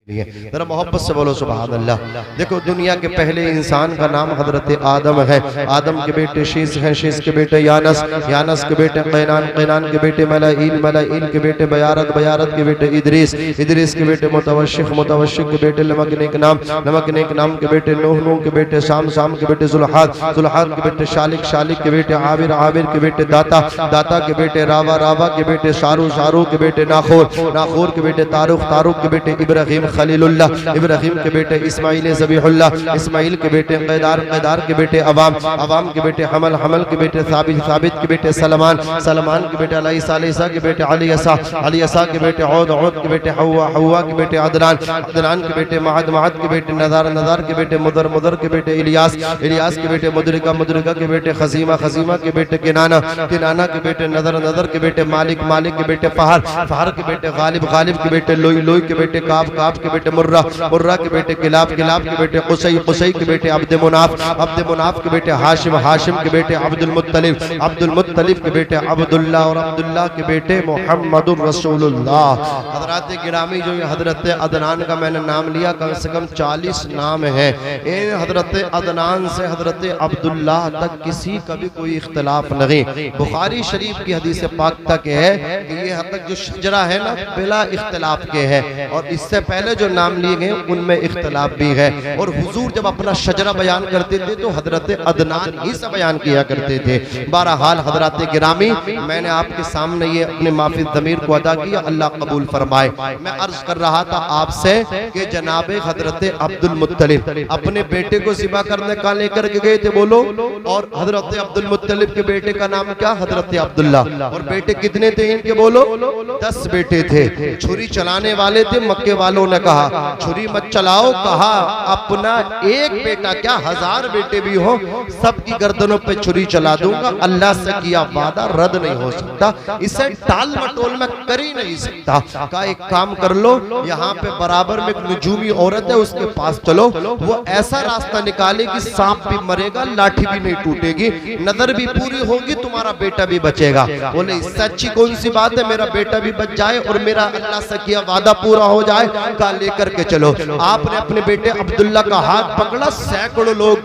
जरा मोहब्बत से बोलो सुभान अल्लाह। देखो दुनिया के पहले इंसान का नाम हजरत आदम है। आदम के बेटे शीस हैं, शीस के बेटे यानस, यानस के बेटे कैनान, कैनान के बेटे मलाइल, मलाइल के बेटे बयारत, बयारत के बेटे इदरीस, इदरीस के बेटे मुतवशिक, मुतवशिक के बेटे लमकनेक नाम, लमकनेक नाम के बेटे नूह, नूह के बेटे शाम, शाम के बेटे जुल्हाद, जुल्हाद के बेटे शालिक, शालिक के बेटे आबिर, आबिर के बेटे दाता, दाता के बेटे रावा, रावा के बेटे शारू, शारू के बेटे नाखोर, नाखोर के बेटे तारुख, तारुख के बेटे इब्राहिम खलीलुल्लाह, इब्राहिम के बेटे इस्माइल ज़बीहुल्लाह, इस्माइल के बेटे क़ैदार, क़ैदार के बेटे अवाम, अवाम के बेटे हमल, हमल के बेटे साबित, साबित के बेटे सलमान, सलमान के बेटे अलैसा, अलैसा के बेटे अलियसा, अलियसा के बेटे औद, औद के बेटे हव्वा, हव्वा के बेटे अदनान, अदनान के बेटे महद, महद के बेटे नज़ार, नज़ार के बेटे मुदर, मुदर के बेटे इलियास, इलियास के बेटे मुदरिका, मुदरिका के बेटे खसीमा, खसीमा के बेटे किनाना, किनाना के बेटे नज़र, नज़र के बेटे मालिक, मालिक के बेटे फहर, फहर के बेटे गालिब, गालिब के बेटे लोई, लोई के बेटे काब, काब के बेटे मुर्रा, मुर्रा के बेटे किलाब, किलाब के बेटे कुसई, कुसई के बेटे अब्द मुनाफ, अब्द मुनाफ के बेटे हाशिम, हाशिम के बेटे अब्दुल मुत्तलिब, अब्दुल मुत्तलिब के बेटे अब्दुल्लाह और अब्दुल्लाह के बेटे मोहम्मदुर रसूलुल्लाह। हज़रात गिरामी जो हज़रत अदनान का मैंने नाम लिया, कम से कम 40 नाम है। इन हज़रत अदनान से हज़रत अब्दुल्लाह तक किसी का भी कोई इख्तिलाफ नहीं। बुखारी शरीफ की हदीस पाक तक है कि ये हद तक जो शजरा है ना बिला इख्तिलाफ के है, और इससे पहले जो नाम लिए गए उनमें इख्तिलाफ भी है। और हुजूर जब अपना शजरा बयान करते थे तो हजरत अदनान ही से बयान किया करते थे। बहरहाल हजरत गिरामी, मैंने आपके सामने ये अपने माफी ज़मीर को अदा किया, अल्लाह कबूल फरमाए। मैं अर्ज कर रहा था आपसे कि जनाब हजरत अब्दुल मुत्तलिब अपने बेटे को ज़िबा करने का लेकर के गए थे, बोलो। और हजरत अब्दुल मुत्तलिब के बेटे का नाम क्या? हजरत अब्दुल्ला। और बेटे कितने थे इनके, बोलो? 10 बेटे थे। छुरी चलाने वाले थे। मक्के वालों ने कहा छुरी मत चलाओ, कहा अपना एक बेटा क्या 1000 बेटे भी हो सबकी गर्दनों पे छुरी चला दूंगा। अल्लाह से किया वादा रद्द नहीं हो सकता, इसे टाल मटोल में कर ही नहीं सकता। का एक काम कर लो, यहाँ पे बराबर में एक नजूमी औरत है, उसके पास चलो, वो ऐसा रास्ता निकालेगी सांप भी मरेगा, लाठी भी नहीं टूटेगी, नजर भी पूरी होगी, तुम्हारा बेटा भी बचेगा। बोले इससे अच्छी कौन सी बात है, मेरा बेटा भी बच जाए और मेरा अल्लाह से किया वादा पूरा हो जाए। का लेकर के चलो। आपने अपने बेटे अब्दुल्ला का हाथ पकड़ा। सैकड़ों लोग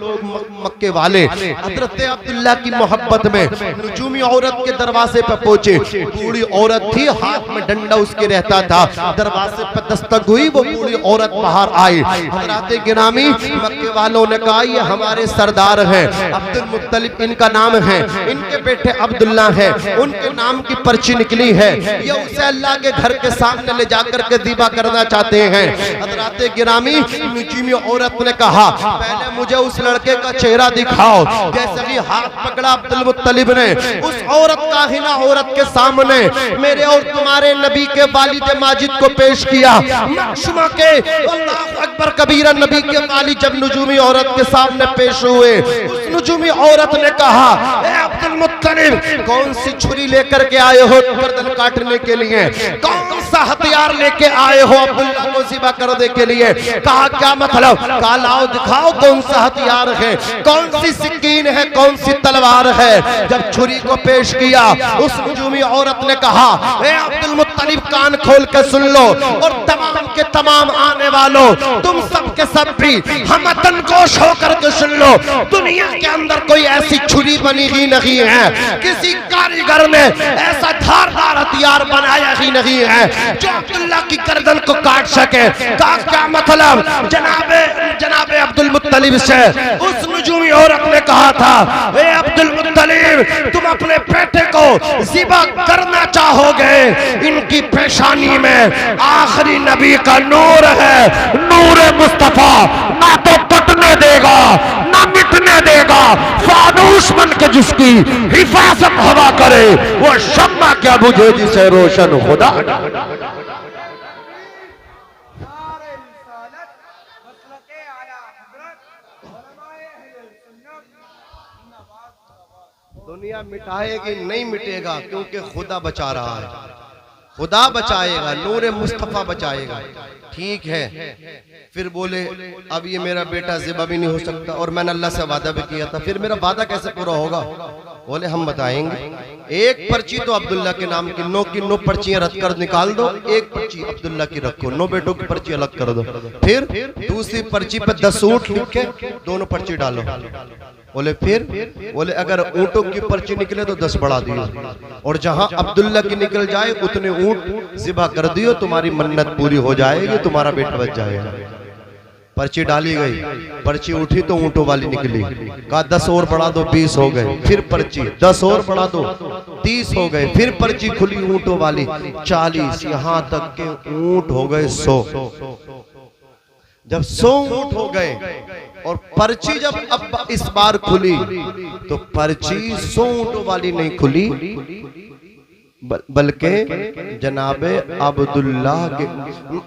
मक्के वाले हजरत अब्दुल्ला की मोहब्बत में नजूमी औरत के दरवाजे पर पहुंचे। बूढ़ी औरत थी, हाथ में डंडा उसके रहता था। दरवाजे पर दस्तक हुई, वो बूढ़ी औरत बाहर आई। हजरत गिरामी, मक्के वालों ने कहा ये हमारे सरदार हैं, अब्दुल मुत्तलिब इनका नाम है, इनके बेटे अब्दुल्ला है, उनके नाम की पर्ची निकली है, ये उसे अल्लाह के घर के सामने ले जाकर के ज़िबा करना चाहते हैं। हज़रात गिरामी, नजूमी औरत ने कहा पहले मुझे उस लड़के का चेहरा दिखाओ। जैसे ही हाथ पकड़ा अब्दुल मुत्तलिब ने, उस औरत का हिना औरत के सामने मेरे और तुम्हारे नबी के वालिद माजिद को पेश किया। मखशुमा के अल्लाहु अकबर कबीरा नबी के वालिद जब नजूमी औरत के सामने पेश हुए, उस नजूमी औरत ने कहा ए अब्दुल मुत्तलिब, कौन सी छुरी लेकर के आए हो गर्दन काटने के लिए? कौन सा हथियार लेके आए हो अब्दुल्ला को ज़िबा करने के लिए? कहा क्या मतलब? कहा लाओ दिखाओ कौन सा हथियार है, कौन सी सिक्कीन है, कौन सी तलवार है। जब छुरी को पेश किया, उस नजूमी औरत ने कहा ए अब्दुल मुत्तलिब, कान खोल के सुन लो, और तमाम के तमाम आने वालों, तुम सब के सब भी हमतन गोश होकर के सुन लो, दुनिया के अंदर कोई ऐसी छुरी बनी ही नहीं है, किसी कारीगर ने ऐसा धारदार हथियार बनाया ही नहीं है जो अब्दुल्ला की गर्दन को काट सके। का क्या मतलब? जनाबे अब्दुल मुत्तलिब से उस नजूमी औरत ने कहा था ए अब्दुल मुत्तलिब, तुम अपने बेटे को ज़िबा करना चाहोगे, इनकी पेशानी में आखिरी नबी का नूर है, नूर मुस्तफा, ना तो कटने देगा ना मिटने देगा। फानूस बन के जिसकी हिफाजत हवा करे, वो शम्मा क्या बुझे जिसे रोशन खुदा। दुनिया मिटाएगी नहीं मिटेगा, क्योंकि खुदा बचा रहा है, खुदा बचाएगा, नूर मुस्तफा बचाएगा। ठीक है, फिर बोले अब ये मेरा बेटा ज़िबा भी नहीं हो सकता और मैंने अल्लाह से वादा भी किया था, फिर मेरा वादा कैसे पूरा होगा? बोले हम बताएंगे। एक पर्ची तो अब्दुल्ला के नाम की 9 पर्चियां रद्द कर निकाल दो, एक पर्ची अब्दुल्ला की रखो, 9 बेटों की पर्ची अलग कर दो। फिर दूसरी पर्ची पर 10 ऊँट लिख के दोनों पर्ची डालो। बोले फिर बोले अगर ऊँटों की पर्ची निकले तो 10 बढ़ा दियो, और जहां अब्दुल्ला की निकल जाए उतने ऊँट ज़िबा कर दियो, तुम्हारी मन्नत पूरी हो जाएगी, तुम्हारा बेटा बच जाएगा। पर्ची डाली गई, पर्ची उठी तो ऊँटों वाली निकली, कहा 10 और बढ़ा दो, 20 हो गए। फिर पर्ची 10 और बढ़ा दो, 30 हो गए। फिर पर्ची खुली ऊँटों वाली 40, यहाँ तक के ऊँट हो गए 100। जब 100 ऊँट हो गए और पर्ची जब अब इस बार खुली तो पर्ची 100 ऊँटों वाली नहीं खुली, बल्कि जनाबे अब्दुल्ला के,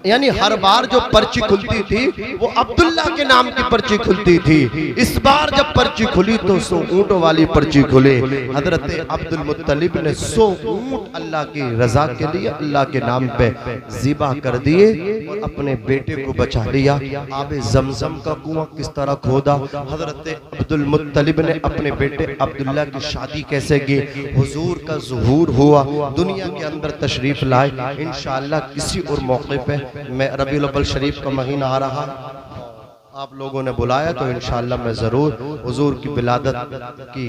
यानी हर बार जो पर्ची खुलती थी वो अब्दुल्ला के नाम की पर्ची खुलती थी। इस बार जब पर्ची खुली तो 100 ऊँटों वाली पर्ची खुले। हजरत अब्दुल मुत्तलिब ने 100 ऊँट अल्लाह की रजा के लिए अल्लाह के नाम पे ज़िबा कर दिए और अपने बेटे को बचा लिया। आबे ज़मज़म का कुआं किस तरह खोदा, हजरत अब्दुल मुत्तलिब ने अपने बेटे अब्दुल्ला की शादी कैसे की, हुजूर का ज़ुहूर हुआ, दुनिया के अंदर तशरीफ लाए। इंशाअल्लाह किसी और मौके पे, मैं रबीउल अव्वल शरीफ का महीना आ रहा, आप लोगों ने बुलाया तो इंशाअल्लाह मैं ज़रूर हुजूर की विलादत की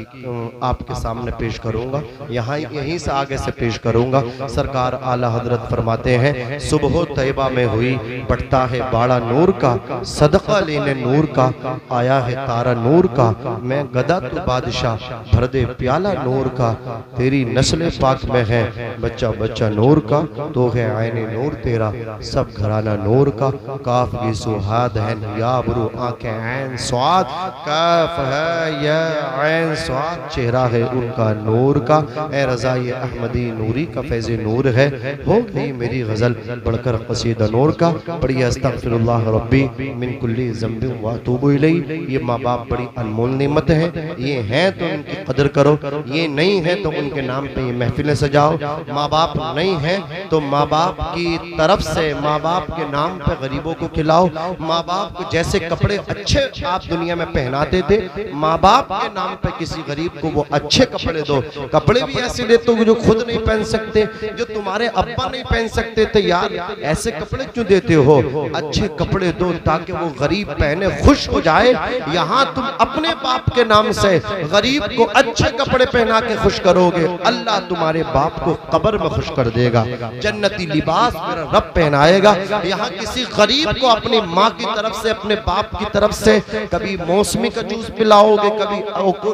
आपके सामने पेश करूंगा, यहीं से आगे से पेश करूंगा। सरकार आला हजरत फरमाते हैं, सुबह तैयबा में हुई बढ़ता है बाड़ा नूर का, सदका लेने नूर का आया है तारा नूर का, मैं गदा तो बादशाह भर दे प्याला नूर का, तेरी नस्ल पाक में है बच्चा बच्चा नूर का, तो है आईने नूर तेरा सब घराना नूर का, काफ की सुहाद है या आंखें ऐन स्वाद, काफ है या ऐन स्वाद, चेहरा है उनका नूर का, ए रज़ा ये अहमदी नूरी का फैज़ नूर है, हो गई मेरी गज़ल बढ़कर कसीदा नूर का। पढ़िए अस्तग़फिरुल्लाह रब्बी मिन कुल्ली ज़ंबिन व अतूबु इलैहि। ये माँ बाप बड़ी अनमोल नेमत है, ये हैं तो इनकी कदर करो, ये नहीं है तो उनके नाम पे ये महफिलें सजाओ। माँ बाप नहीं है तो माँ बाप की तरफ से माँ बाप के नाम पे गरीबों को खिलाओ। माँ बाप को जैसे कपड़े अच्छे आप दुनिया में पहनाते थे, माँ बाप के नाम पे किसी गरीब को वो अच्छे कपड़े दो। कपड़े भी ऐसे दे तो जो खुद नहीं पहन सकते, जो तुम्हारे अब्बा नहीं पहन सकते थे, यार ऐसे कपड़े क्यों देते हो? अच्छे कपड़े दो ताकि वो गरीब पहने खुश हो जाए। यहाँ तुम अपने बाप के नाम से गरीब को अच्छे कपड़े पहना के खुश करोगे, अल्लाह तुम्हारे बाप को कब्र में खुश कर देगा, जन्नती लिबास मेरा रब पहनाएगा। यहाँ किसी गरीब को अपनी माँ की तरफ से अपने बाप की तरफ से कभी मौसमी का जूस पिलाओगे, कभी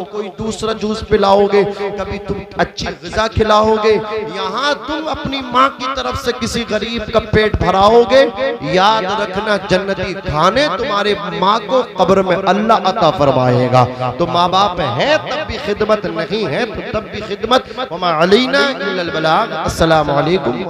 कोई दूसरा जूस पिलाओगे, कभी तुम अच्छी ग़िज़ा खिलाओगे। यहाँ तुम अपनी माँ की तरफ से किसी गरीब का पेट भराओगे, याद रखना जन्नती खाने तुम्हारे माँ को कब्र में अल्लाह अता फरमाएगा। तो माँ बाप है तब भी खिदमत, नहीं है तो तब भी खिदमत। वमा अलैना इल्लल बलाग। अस्सलामु अलैकुम।